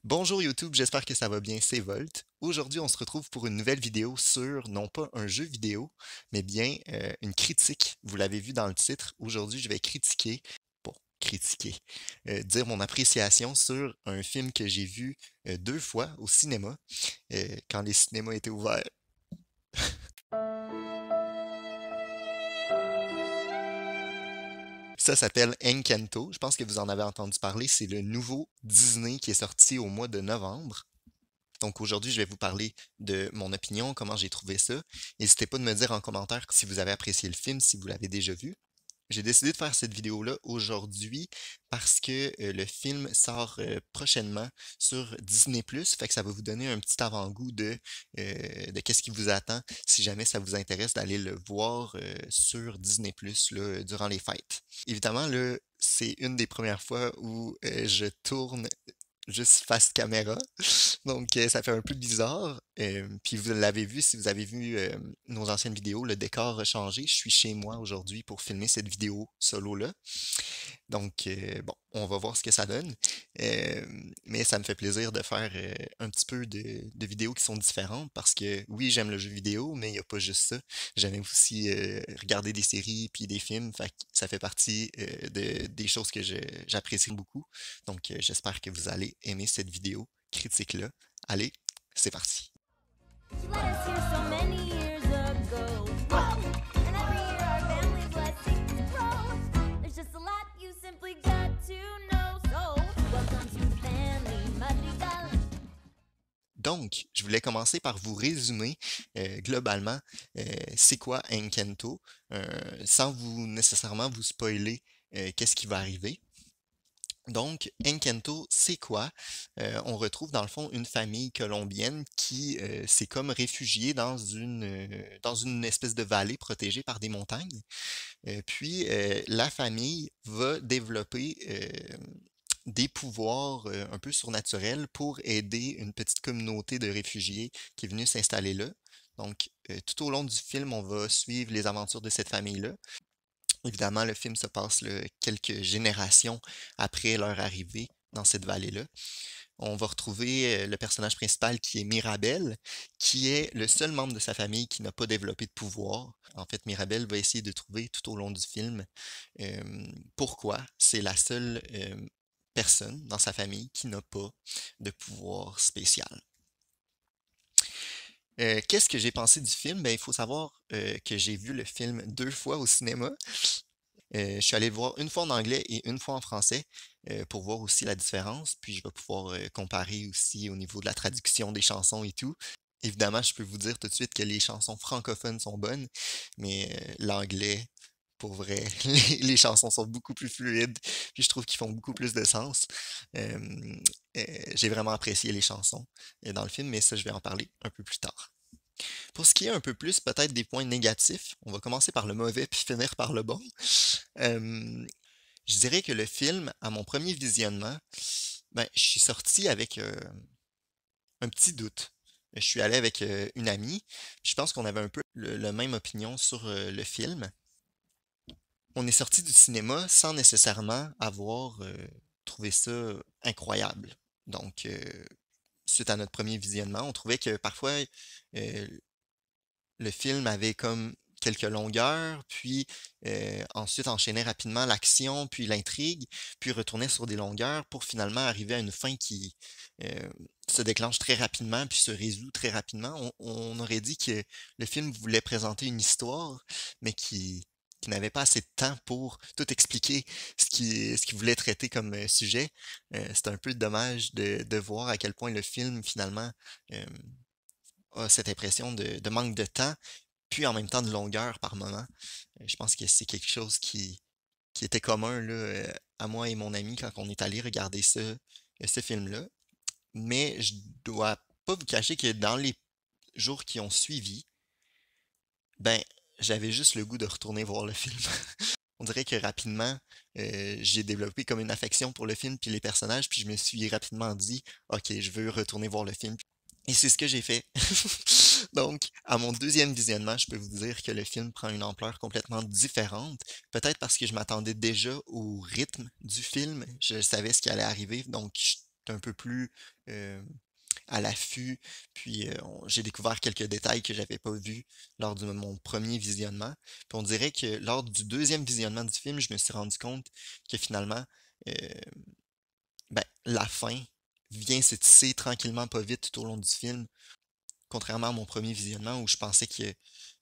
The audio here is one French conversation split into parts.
Bonjour YouTube, j'espère que ça va bien, c'est Volt. Aujourd'hui, on se retrouve pour une nouvelle vidéo sur non pas un jeu vidéo, mais bien une critique. Vous l'avez vu dans le titre. Aujourd'hui, je vais critiquer, dire mon appréciation sur un film que j'ai vu deux fois au cinéma, quand les cinémas étaient ouverts. Ça s'appelle Encanto. Je pense que vous en avez entendu parler. C'est le nouveau Disney qui est sorti au mois de novembre. Donc aujourd'hui, je vais vous parler de mon opinion, comment j'ai trouvé ça. N'hésitez pas de me dire en commentaire si vous avez apprécié le film, si vous l'avez déjà vu. J'ai décidé de faire cette vidéo-là aujourd'hui parce que le film sort prochainement sur Disney+, fait que ça va vous donner un petit avant-goût de qu'est-ce qui vous attend si jamais ça vous intéresse d'aller le voir sur Disney+, là, durant les fêtes. Évidemment, là, c'est une des premières fois où je tourne juste face caméra. Donc, ça fait un peu bizarre. Puis vous l'avez vu, si vous avez vu nos anciennes vidéos, le décor a changé. Je suis chez moi aujourd'hui pour filmer cette vidéo solo-là. Donc, bon, on va voir ce que ça donne. Euh, mais ça me fait plaisir de faire un petit peu de vidéos qui sont différentes parce que oui, j'aime le jeu vidéo, mais il n'y a pas juste ça. J'aime aussi regarder des séries puis des films. Fait que ça fait partie des choses que j'apprécie beaucoup. Donc, j'espère que vous allez aimer cette vidéo critique-là. Allez, c'est parti. She let us here so many years ago. Whoa! And every year our family blessings grow. There's just a lot you simply got to know. So, welcome to Family Madrigal. Donc, je voulais commencer par vous résumer globalement c'est quoi Encanto, sans vous nécessairement vous spoiler qu'est-ce qui va arriver. Donc, Encanto, c'est quoi? On retrouve dans le fond une famille colombienne qui s'est comme réfugiée dans une espèce de vallée protégée par des montagnes. Puis, la famille va développer des pouvoirs un peu surnaturels pour aider une petite communauté de réfugiés qui est venue s'installer là. Donc, tout au long du film, on va suivre les aventures de cette famille-là. Évidemment, le film se passe là, quelques générations après leur arrivée dans cette vallée-là. On va retrouver le personnage principal qui est Mirabel, qui est le seul membre de sa famille qui n'a pas développé de pouvoir. En fait, Mirabel va essayer de trouver tout au long du film pourquoi c'est la seule personne dans sa famille qui n'a pas de pouvoir spécial. Qu'est-ce que j'ai pensé du film? Ben, il faut savoir que j'ai vu le film deux fois au cinéma. Je suis allé le voir une fois en anglais et une fois en français pour voir aussi la différence. Puis je vais pouvoir comparer aussi au niveau de la traduction des chansons et tout. Évidemment, je peux vous dire tout de suite que les chansons francophones sont bonnes, mais l'anglais, pour vrai, les chansons sont beaucoup plus fluides, puis je trouve qu'ils font beaucoup plus de sens. Euh, j'ai vraiment apprécié les chansons dans le film, mais ça, je vais en parler un peu plus tard. Pour ce qui est un peu plus peut-être des points négatifs, on va commencer par le mauvais puis finir par le bon. Euh, je dirais que le film, à mon premier visionnement, ben, je suis sorti avec un petit doute. Je suis allé avec une amie. Je pense qu'on avait un peu le même opinion sur le film. On est sorti du cinéma sans nécessairement avoir trouvé ça incroyable. Donc, suite à notre premier visionnement, on trouvait que parfois euh, le film avait comme quelques longueurs, puis ensuite enchaînait rapidement l'action, puis l'intrigue, puis retournait sur des longueurs pour finalement arriver à une fin qui euh, se déclenche très rapidement, puis se résout très rapidement. On aurait dit que le film voulait présenter une histoire, mais qui n'avait pas assez de temps pour tout expliquer ce qu'il voulait traiter comme sujet. C'est un peu dommage de voir à quel point le film, finalement, euh, a cette impression de manque de temps, puis en même temps de longueur par moment. Je pense que c'est quelque chose qui était commun là, à moi et mon ami quand on est allé regarder ce film-là. Mais je dois pas vous cacher que dans les jours qui ont suivi, ben, j'avais juste le goût de retourner voir le film. On dirait que rapidement, j'ai développé comme une affection pour le film puis les personnages, puis je me suis rapidement dit, OK, je veux retourner voir le film. Et c'est ce que j'ai fait. Donc, à mon deuxième visionnement, je peux vous dire que le film prend une ampleur complètement différente. Peut-être parce que je m'attendais déjà au rythme du film. Je savais ce qui allait arriver, donc un peu plus à l'affût, puis j'ai découvert quelques détails que j'avais pas vus lors de mon premier visionnement. Puis on dirait que lors du deuxième visionnement du film, je me suis rendu compte que finalement, euh, ben, la fin vient se tisser tranquillement pas vite tout au long du film, contrairement à mon premier visionnement où je pensais que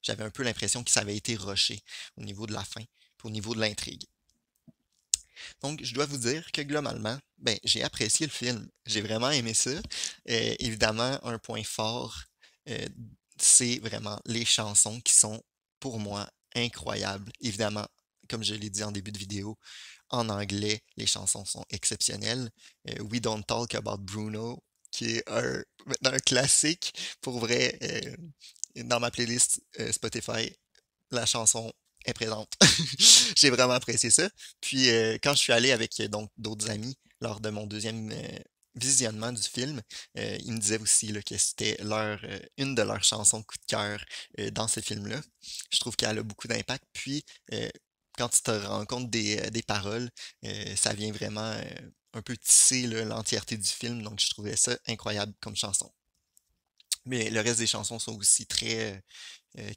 j'avais un peu l'impression que ça avait été rushé au niveau de la fin, puis au niveau de l'intrigue. Donc, je dois vous dire que globalement, ben, j'ai apprécié le film. J'ai vraiment aimé ça. Évidemment, un point fort, euh, c'est vraiment les chansons qui sont, pour moi, incroyables. Évidemment, comme je l'ai dit en début de vidéo, en anglais, les chansons sont exceptionnelles. We Don't Talk About Bruno, qui est maintenant un classique. Pour vrai, dans ma playlist Spotify, la chanson est présente. J'ai vraiment apprécié ça. Puis quand je suis allé avec donc d'autres amis lors de mon deuxième visionnement du film, ils me disaient aussi là, que c'était une de leurs chansons coup de cœur dans ce film-là. Je trouve qu'elle a beaucoup d'impact. Puis quand tu te rends compte des paroles, ça vient vraiment un peu tisser là, l'entièreté du film. Donc je trouvais ça incroyable comme chanson. Mais le reste des chansons sont aussi très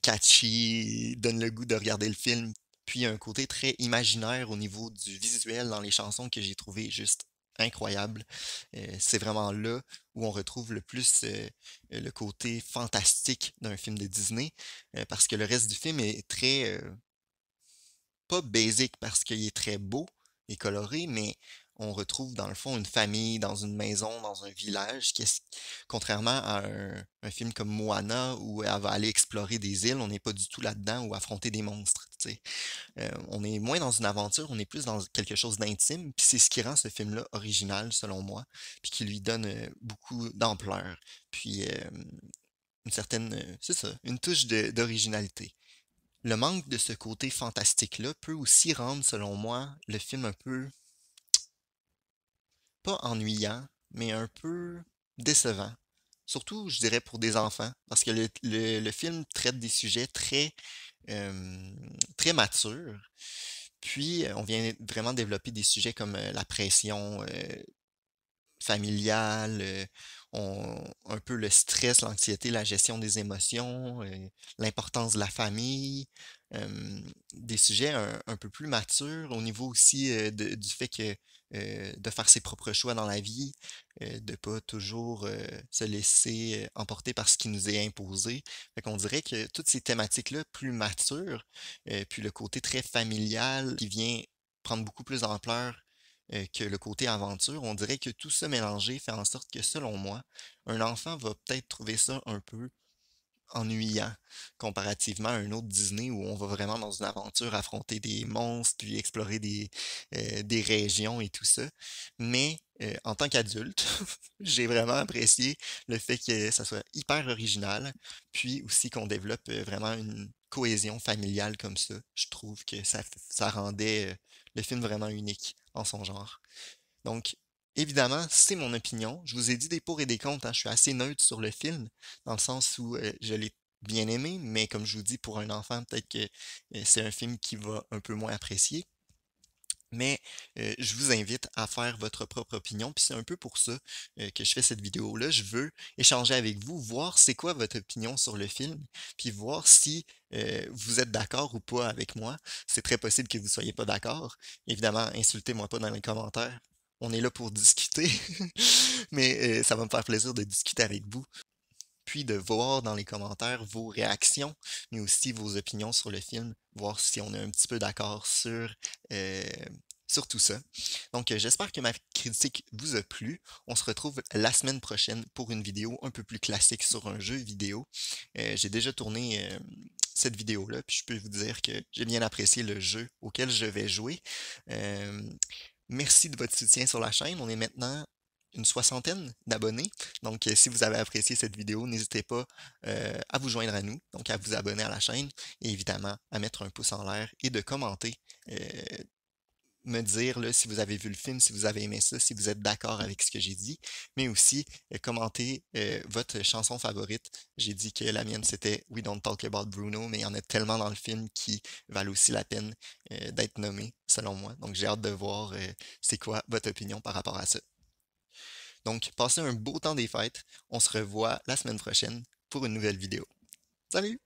catchy, donne le goût de regarder le film. Puis il y a un côté très imaginaire au niveau du visuel dans les chansons que j'ai trouvé juste incroyable. C'est vraiment là où on retrouve le plus le côté fantastique d'un film de Disney, parce que le reste du film est très, pas basic parce qu'il est très beau et coloré, mais on retrouve dans le fond une famille dans une maison, dans un village, contrairement à un film comme Moana où elle va aller explorer des îles, on n'est pas du tout là-dedans ou affronter des monstres, tu sais. On est moins dans une aventure, on est plus dans quelque chose d'intime, puis c'est ce qui rend ce film-là original selon moi, puis qui lui donne beaucoup d'ampleur, puis une certaine, c'est ça, une touche d'originalité. Le manque de ce côté fantastique-là peut aussi rendre, selon moi, le film un peu, pas ennuyant, mais un peu décevant. Surtout, je dirais, pour des enfants, parce que le film traite des sujets très matures. Puis, on vient vraiment développer des sujets comme la pression familiale, un peu le stress, l'anxiété, la gestion des émotions, l'importance de la famille, des sujets un peu plus matures au niveau aussi du fait que de faire ses propres choix dans la vie, de pas toujours se laisser emporter par ce qui nous est imposé. Fait qu'on dirait que toutes ces thématiques-là plus matures, puis le côté très familial qui vient prendre beaucoup plus d'ampleur que le côté aventure, on dirait que tout ça mélangé fait en sorte que, selon moi, un enfant va peut-être trouver ça un peu ennuyant comparativement à un autre Disney où on va vraiment dans une aventure affronter des monstres puis explorer des régions et tout ça. Mais en tant qu'adulte, j'ai vraiment apprécié le fait que ça soit hyper original, puis aussi qu'on développe vraiment une cohésion familiale comme ça. Je trouve que ça rendait le film vraiment unique en son genre. Donc, évidemment, c'est mon opinion. Je vous ai dit des pour et des contre, hein. Je suis assez neutre sur le film, dans le sens où je l'ai bien aimé, mais comme je vous dis, pour un enfant, peut-être que c'est un film qui va un peu moins apprécier. Mais je vous invite à faire votre propre opinion, puis c'est un peu pour ça que je fais cette vidéo-là. Je veux échanger avec vous, voir c'est quoi votre opinion sur le film, puis voir si vous êtes d'accord ou pas avec moi. C'est très possible que vous ne soyez pas d'accord. Évidemment, insultez-moi pas dans les commentaires. On est là pour discuter, mais ça va me faire plaisir de discuter avec vous, puis de voir dans les commentaires vos réactions, mais aussi vos opinions sur le film, voir si on est un petit peu d'accord euh, sur tout ça. Donc, j'espère que ma critique vous a plu. On se retrouve la semaine prochaine pour une vidéo un peu plus classique sur un jeu vidéo. J'ai déjà tourné cette vidéo-là, puis je peux vous dire que j'ai bien apprécié le jeu auquel je vais jouer. Euh, Merci de votre soutien sur la chaîne. On est maintenant une soixantaine d'abonnés. Donc, si vous avez apprécié cette vidéo, n'hésitez pas à vous joindre à nous, donc à vous abonner à la chaîne et évidemment à mettre un pouce en l'air et de commenter, me dire là, si vous avez vu le film, si vous avez aimé ça, si vous êtes d'accord avec ce que j'ai dit, mais aussi commenter votre chanson favorite. J'ai dit que la mienne c'était We Don't Talk About Bruno, mais il y en a tellement dans le film qui valent aussi la peine d'être nommés, selon moi. Donc j'ai hâte de voir c'est quoi votre opinion par rapport à ça. Donc, passez un beau temps des fêtes. On se revoit la semaine prochaine pour une nouvelle vidéo. Salut!